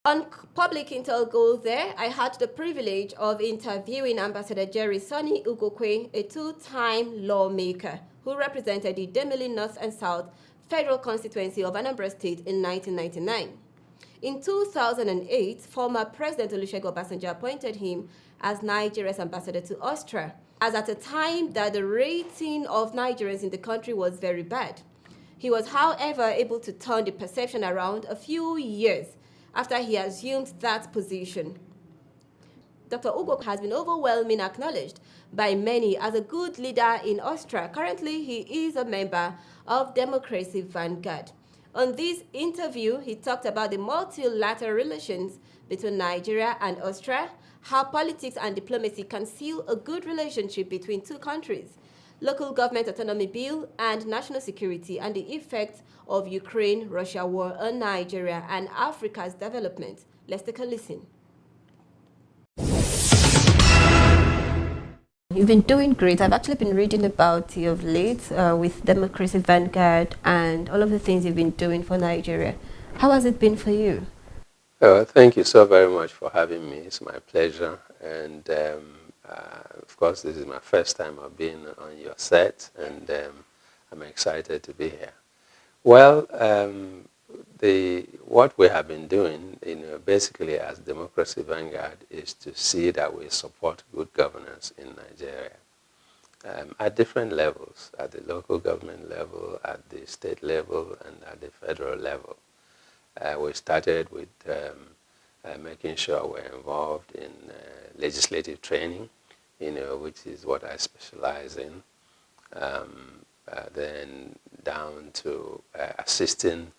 On Public Intel Gothere, I had the privilege of interviewing Ambassador Jerry Sonny Ugokwe, a two-time lawmaker who represented the Idemili North and South federal constituency of Anambra State in 1999. In 2008, former President Olusegun Obasanjo appointed him as Nigeria's ambassador to Austria, as at a time that the rating of Nigerians in the country was very bad. He was, however, able to turn the perception around a few years after he assumed that position. Dr. Ugokwe has been overwhelmingly acknowledged by many as a good leader in Austria. Currently, he is a member of Democracy Vanguard. On this interview, he talked about the multilateral relations between Nigeria and Austria, how politics and diplomacy can seal a good relationship between two countries, local government autonomy bill, and national security, and the effects of Ukraine-Russia war on Nigeria and Africa's development. Let's take a listen. You've been doing great. I've actually been reading about you of late with Democracy Vanguard and all of the things you've been doing for Nigeria. How has it been for you? Thank you so very much for having me. It's my pleasure. And of course, this is my first time of being on your set, and I'm excited to be here. Well, what we have been doing, basically as Democracy Vanguard, is to see that we support good governance in Nigeria at different levels, at the local government level, at the state level, and at the federal level. We started with making sure we're involved in legislative training, which is what I specialize in. Then down to assisting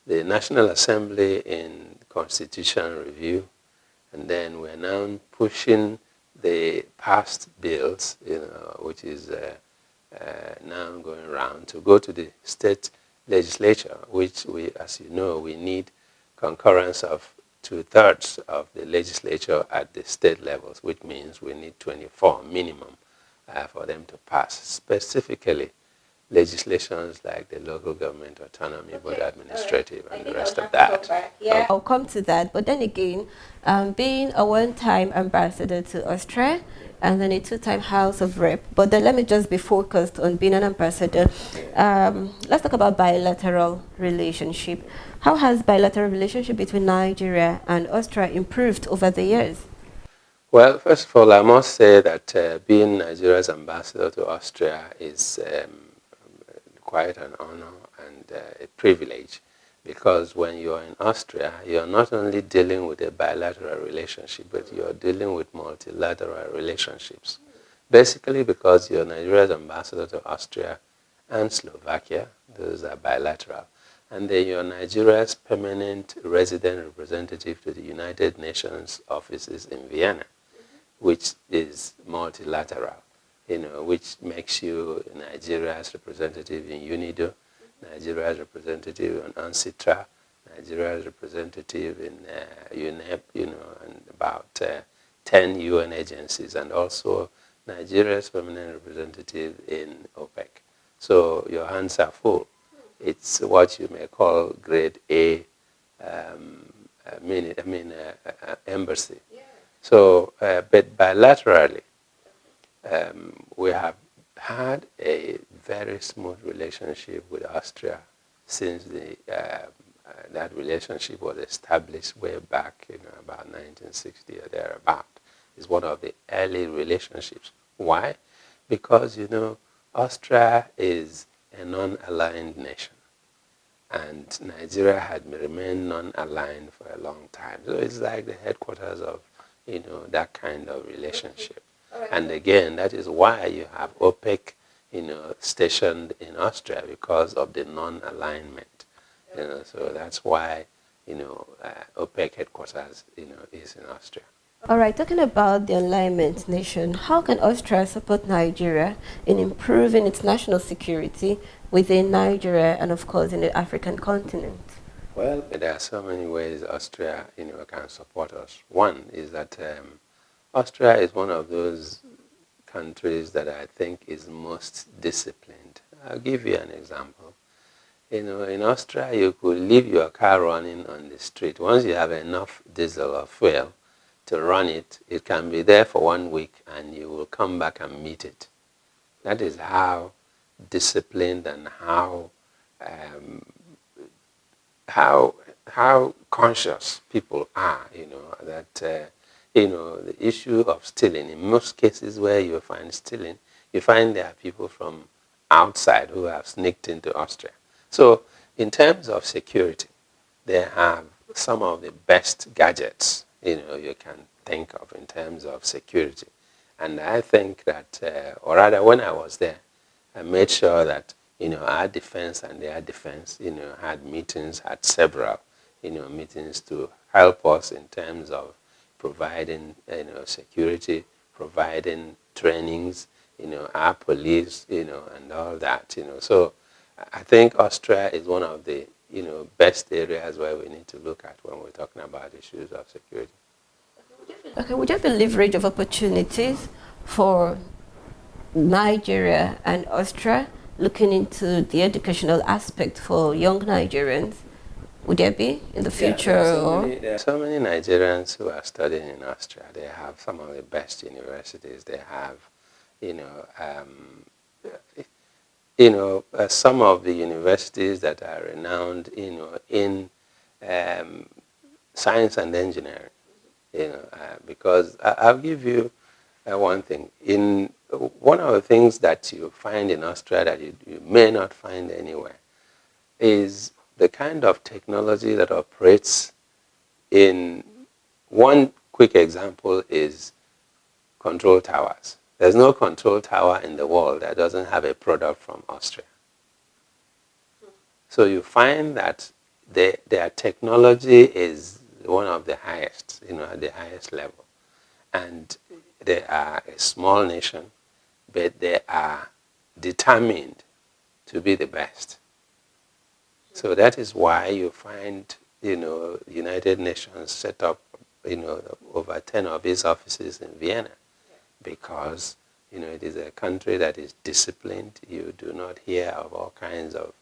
the National Assembly in constitutional review, and then we're now pushing the past bills, which is now going around to go to the state legislature, which we, as you know, we need concurrence of 2/3 of the legislature at the state levels, which means we need 24 minimum for them to pass. Specifically, legislations like the local government autonomy, both administrative and the rest of that. Yeah, I'll come to that. But then again, being a one-time ambassador to Austria and then a two-time House of Rep. But then let me just be focused on being an ambassador. Let's talk about bilateral relationship. How has bilateral relationship between Nigeria and Austria improved over the years? Well, first of all, I must say that being Nigeria's ambassador to Austria is quite an honor and a privilege, because when you're in Austria, you're not only dealing with a bilateral relationship, but you're dealing with multilateral relationships. Basically because you're Nigeria's ambassador to Austria and Slovakia, those are bilateral. And then you're Nigeria's permanent resident representative to the United Nations offices in Vienna, which is multilateral. Which makes you Nigeria's representative in UNIDO, Nigeria's representative on UNCITRA, Nigeria's representative in UNEP, and about 10 UN agencies, and also Nigeria's permanent representative in OPEC. So your hands are full. It's what you may call grade A embassy. Yeah. So, but bilaterally, we have had a very smooth relationship with Austria since that relationship was established way back, about 1960 or thereabout. It's one of the early relationships. Why? Because, Austria is a non-aligned nation, and Nigeria had remained non-aligned for a long time. So it's like the headquarters of, that kind of relationship. And again, that is why you have OPEC, stationed in Austria, because of the non-alignment. So that's why, OPEC headquarters, is in Austria. All right, talking about the alignment nation, how can Austria support Nigeria in improving its national security within Nigeria and, of course, in the African continent? Well, there are so many ways Austria, can support us. One is that Austria is one of those countries that I think is most disciplined. I'll give you an example. In Austria, you could leave your car running on the street. Once you have enough diesel or fuel to run it, it can be there for 1 week and you will come back and meet it. That is how disciplined and how conscious people are, that, the issue of stealing. In most cases where you find stealing, you find there are people from outside who have sneaked into Austria. So in terms of security, they have some of the best gadgets, you can think of in terms of security. And I think that, or rather when I was there, I made sure that, our defense and their defense, had meetings, had several, meetings to help us in terms of providing, security, providing trainings, our police, and all that, So I think Austria is one of the, best areas where we need to look at when we're talking about issues of security. Okay, would there be leverage of opportunities for Nigeria and Austria looking into the educational aspect for young Nigerians? Would there be in the future? There are so many Nigerians who are studying in Austria. They have some of the best universities. They have, some of the universities that are renowned, in science and engineering. Because I'll give you one thing. One of the things that you find in Austria that you may not find anywhere is the kind of technology that operates in. One quick example is control towers. There's no control tower in the world that doesn't have a product from Austria. So you find that their technology is one of the highest, at the highest level. And they are a small nation, but they are determined to be the best. So that is why you find, United Nations set up, over 10 of its offices in Vienna, because, it is a country that is disciplined. You do not hear of all kinds of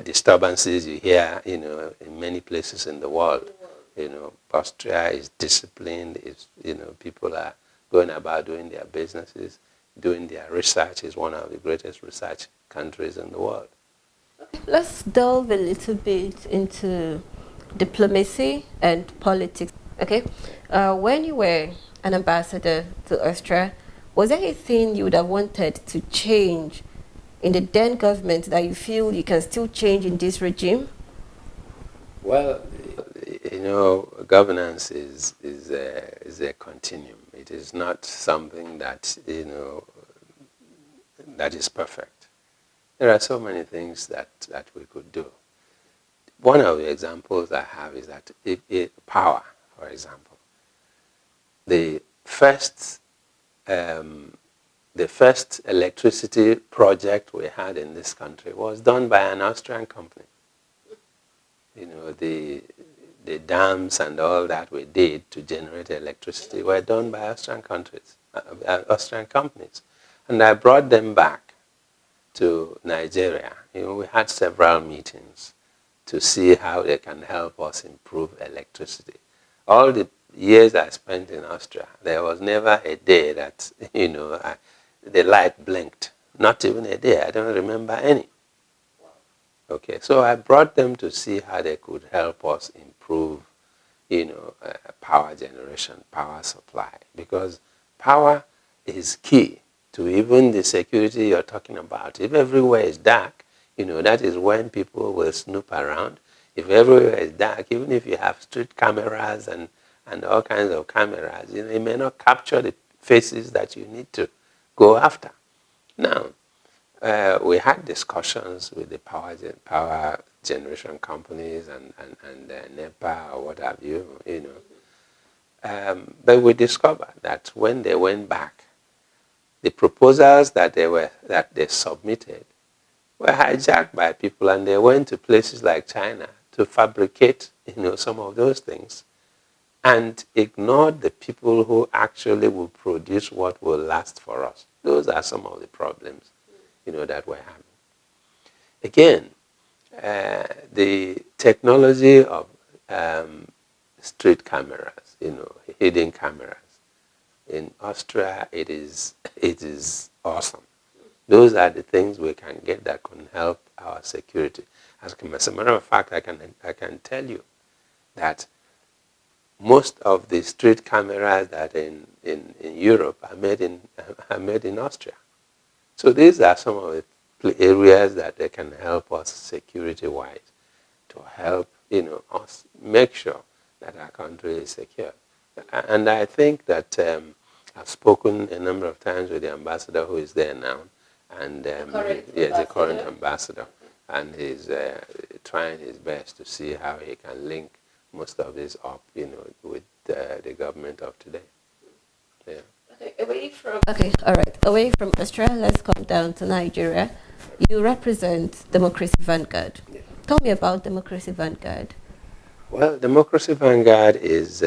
disturbances you hear, in many places in the world. Austria is disciplined. People are going about doing their businesses, doing their research. Is one of the greatest research countries in the world. Let's delve a little bit into diplomacy and politics. Okay, when you were an ambassador to Austria, was there anything you would have wanted to change in the then government that you feel you can still change in this regime? Well, governance is a continuum. It is not something that, that is perfect. There are so many things that we could do. One of the examples I have is that power, for example. The first electricity project we had in this country was done by an Austrian company. The dams and all that we did to generate electricity were done by Austrian companies. And I brought them back to Nigeria. We had several meetings to see how they can help us improve electricity. All the years I spent in Austria, there was never a day that, the light blinked. Not even a day. I don't remember any. Okay, so I brought them to see how they could help us improve, power generation, power supply. Because power is key to even the security you're talking about. If everywhere is dark, that is when people will snoop around. If everywhere is dark, even if you have street cameras and all kinds of cameras, it may not capture the faces that you need to go after. Now, we had discussions with the power generation companies and NEPA or what have you, But we discovered that when they went back, the proposals that they submitted were hijacked by people, and they went to places like China to fabricate, some of those things, and ignored the people who actually will produce what will last for us. Those are some of the problems, that we're having. again, the technology of street cameras, hidden cameras. In Austria, it is awesome. Those are the things we can get that can help our security. As a matter of fact, I can tell you that most of the street cameras that in Europe are made in Austria. So these are some of the areas that they can help us security-wise to help us make sure that our country is secure. And I think that I've spoken a number of times with the ambassador who is there now, and the current ambassador, and he's trying his best to see how he can link most of this up, with the government of today. Yeah. Away from Australia, let's come down to Nigeria. You represent Democracy Vanguard. Yeah. Tell me about Democracy Vanguard. Well, Democracy Vanguard is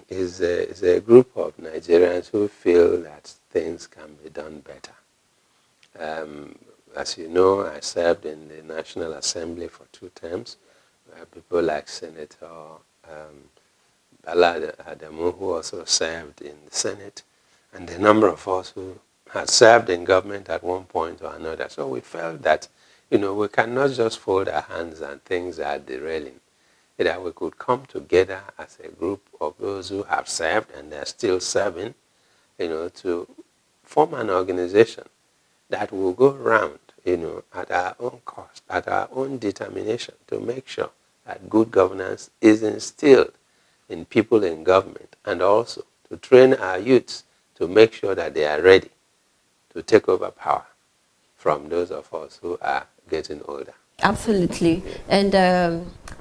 is a group of Nigerians who feel that things can be done better. As you know, I served in the National Assembly for 2 terms. People like Senator Bala Adamu, who also served in the Senate, and a number of us who had served in government at one point or another. So we felt that, we cannot just fold our hands and things are derailing. That we could come together as a group of those who have served and they're still serving, to form an organization that will go around, at our own cost, at our own determination, to make sure that good governance is instilled in people in government, and also to train our youths to make sure that they are ready to take over power from those of us who are getting older. Absolutely. And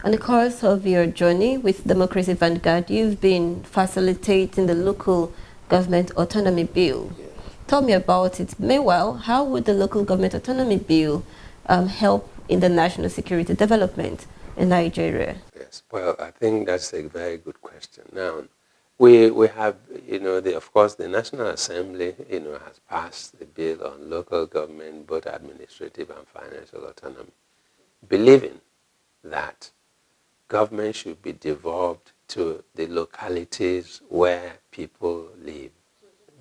on the course of your journey with Democracy Vanguard, you've been facilitating the local government autonomy bill. Yeah. Tell me about it. Meanwhile, how would the local government autonomy bill help in the national security development in Nigeria? Yes, well, I think that's a very good question. Now, we have, of course, the National Assembly, has passed the bill on local government, both administrative and financial autonomy, believing that government should be devolved to the localities where people live.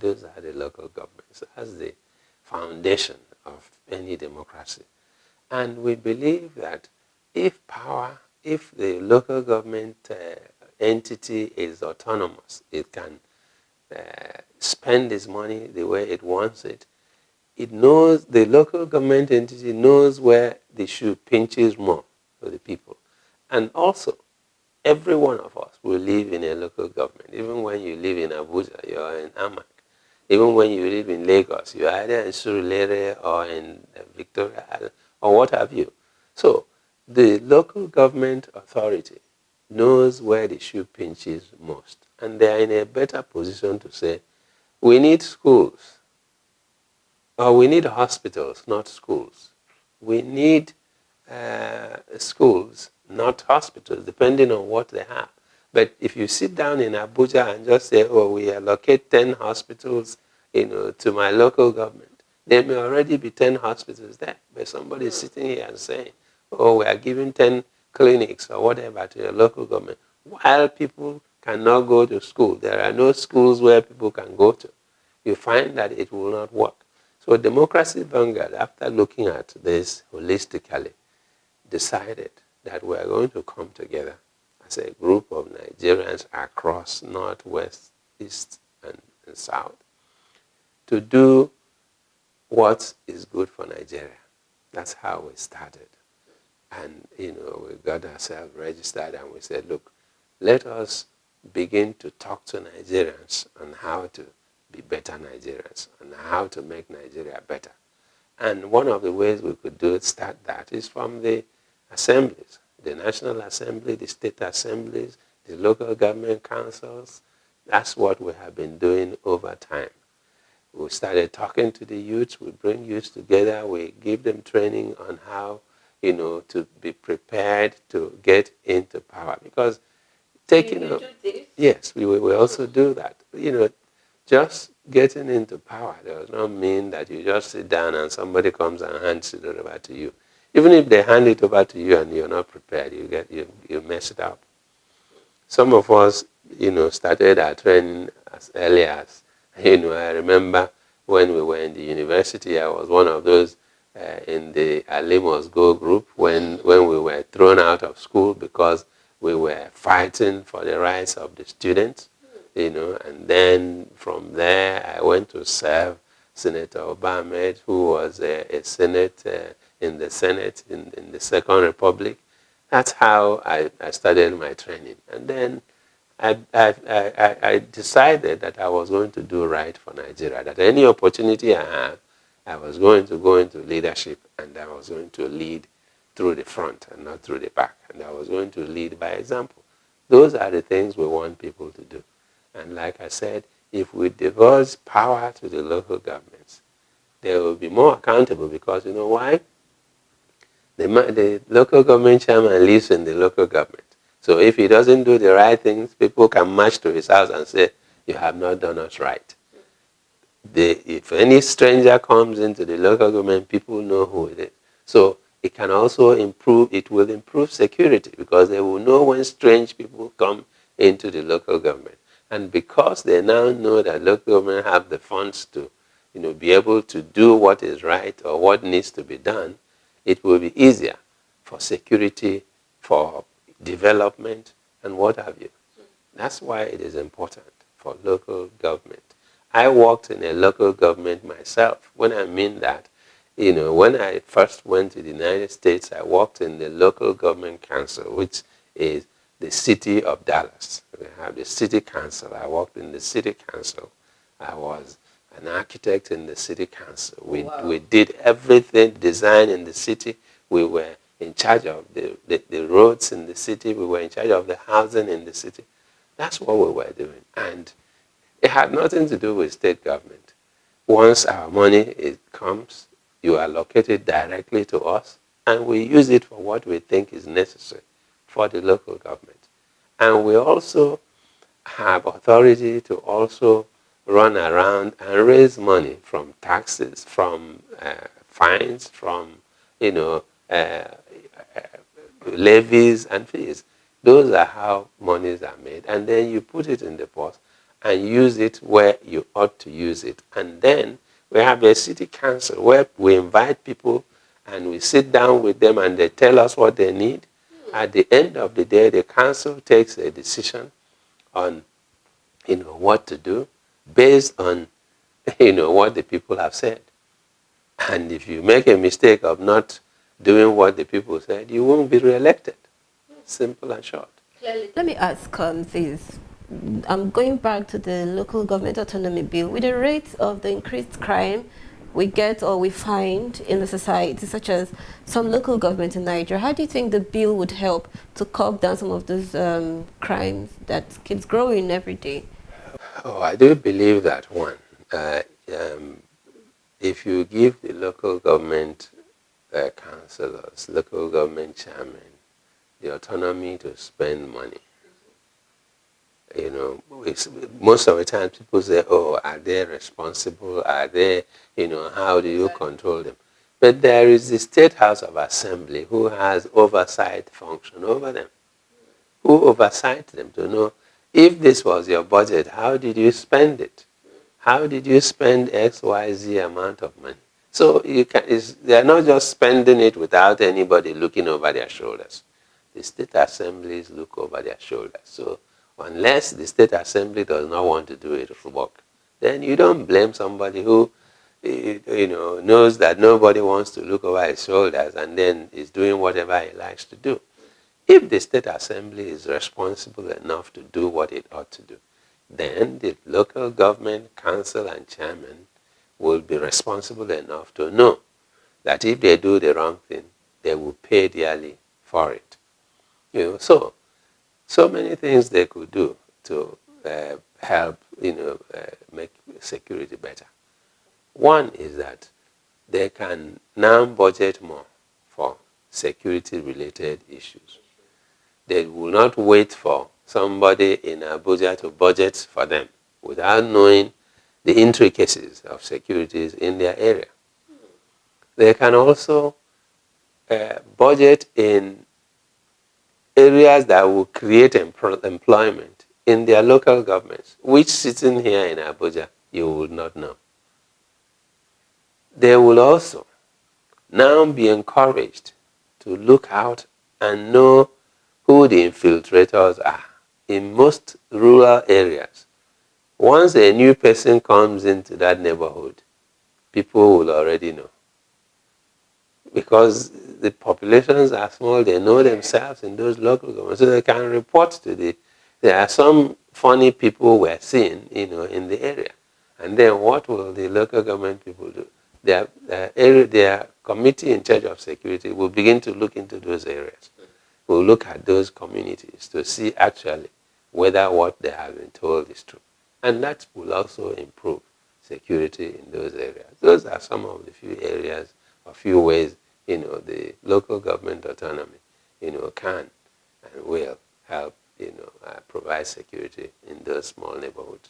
Those are the local governments. That's the foundation of any democracy. And we believe that if the local government entity is autonomous, it can spend its money the way it wants it. It knows, the local government entity knows where the shoe pinches more for the people. And also, every one of us will live in a local government. Even when you live in Abuja, you are in Amak. Even when you live in Lagos, you are either in Surulere or in Victoria Island or what have you. So the local government authority knows where the shoe pinches most. And they are in a better position to say, we need schools. Or we need hospitals, not schools. We need schools, not hospitals, depending on what they have. But if you sit down in Abuja and just say, we allocate 10 hospitals, to my local government, there may already be 10 hospitals there. But somebody is sitting here and saying, we are giving 10 clinics or whatever to your local government, while people cannot go to school. There are no schools where people can go to. You find that it will not work. So Democracy Vanguard, after looking at this holistically, decided that we are going to come together as a group of Nigerians across North, West, East, and South to do what is good for Nigeria. That's how we started. And, we got ourselves registered and we said, look, let us begin to talk to Nigerians on how to be better Nigerians and how to make Nigeria better. And one of the ways we could start that is from the assemblies, the National Assembly, the state assemblies, the local government councils. That's what we have been doing over time. We started talking to the youths. We bring youths together. We give them training on how, to be prepared to get into power. Because yes, we also do that. Just getting into power does not mean that you just sit down and somebody comes and hands it over to you. Even if they hand it over to you and you're not prepared, you mess it up. Some of us, started our training as early as, I remember when we were in the university, I was one of those in the Alimos Go group when we were thrown out of school because we were fighting for the rights of the students, and then from there I went to serve Senator Obamed, who was a Senate in the Senate in the Second Republic. That's how I started my training. And then I decided that I was going to do right for Nigeria, that any opportunity I had, I was going to go into leadership, and I was going to lead through the front and not through the back. And I was going to lead by example. Those are the things we want people to do. And like I said, if we divulge power to the local governments, they will be more accountable because you know why? The local government chairman lives in the local government. So if he doesn't do the right things, people can march to his house and say, you have not done us right. If any stranger comes into the local government, people know who it is. So it can also improve, it will improve security because they will know when strange people come into the local government. And because they now know that local government have the funds to be able to do what is right or what needs to be done, it will be easier for security, for development, and what have you. That's why it is important for local government. I worked in a local government myself. When I mean that, when I first went to the United States, I worked in the local government council, which is the city of Dallas. We have the city council. I worked in the city council. I was an architect in the city council. We did everything, design in the city. We were in charge of the roads in the city. We were in charge of the housing in the city. That's what we were doing. And it had nothing to do with state government. Once our money comes, you allocate it directly to us, and we use it for what we think is necessary for the local government. And we also have authority to also run around and raise money from taxes, from fines, from levies and fees. Those are how monies are made. And then you put it in the pot and use it where you ought to use it. And then we have a city council where we invite people and we sit down with them and they tell us what they need. At the end of the day, the council takes a decision on what to do based on what the people have said. And if you make a mistake of not doing what the people said, you won't be reelected. Simple and short. Let me ask this. I'm going back to the local government autonomy bill. With the rate of the increased crime we get or we find in the society, such as some local government in Nigeria, how do you think the bill would help to curb down some of those crimes that keeps growing every day? Oh, I do believe that one. If you give the local government councillors, local government chairmen, the autonomy to spend money, most of the time people say, oh, are they responsible? Are they, how do you control them? But there is the State House of Assembly who has oversight function over them, who oversight them to know if this was your budget, how did you spend it? How did you spend X, Y, Z amount of money? So they're not just spending it without anybody looking over their shoulders. The state assemblies look over their shoulders. So unless the state assembly does not want to do it work, then you don't blame somebody who knows that nobody wants to look over his shoulders and then is doing whatever he likes to do. If the state assembly is responsible enough to do what it ought to do, then the local government council and chairman will be responsible enough to know that if they do the wrong thing, they will pay dearly for it. So many things they could do to help, make security better. One is that they can now budget more for security-related issues. They will not wait for somebody in Abuja to budget for them without knowing the intricacies of securities in their area. They can also budget in areas that will create employment in their local governments, which sitting here in Abuja, you would not know. They will also now be encouraged to look out and know who the infiltrators are in most rural areas. Once a new person comes into that neighborhood, people will already know. Because the populations are small, they know themselves in those local governments, so they can report to there are some funny people we're seeing, in the area. And then what will the local government people do? Their committee in charge of security will begin to look into those areas. We'll look at those communities to see actually whether what they have been told is true. And that will also improve security in those areas. Those are some of the few areas, a few ways, the local government autonomy, can and will help, provide security in those small neighborhoods.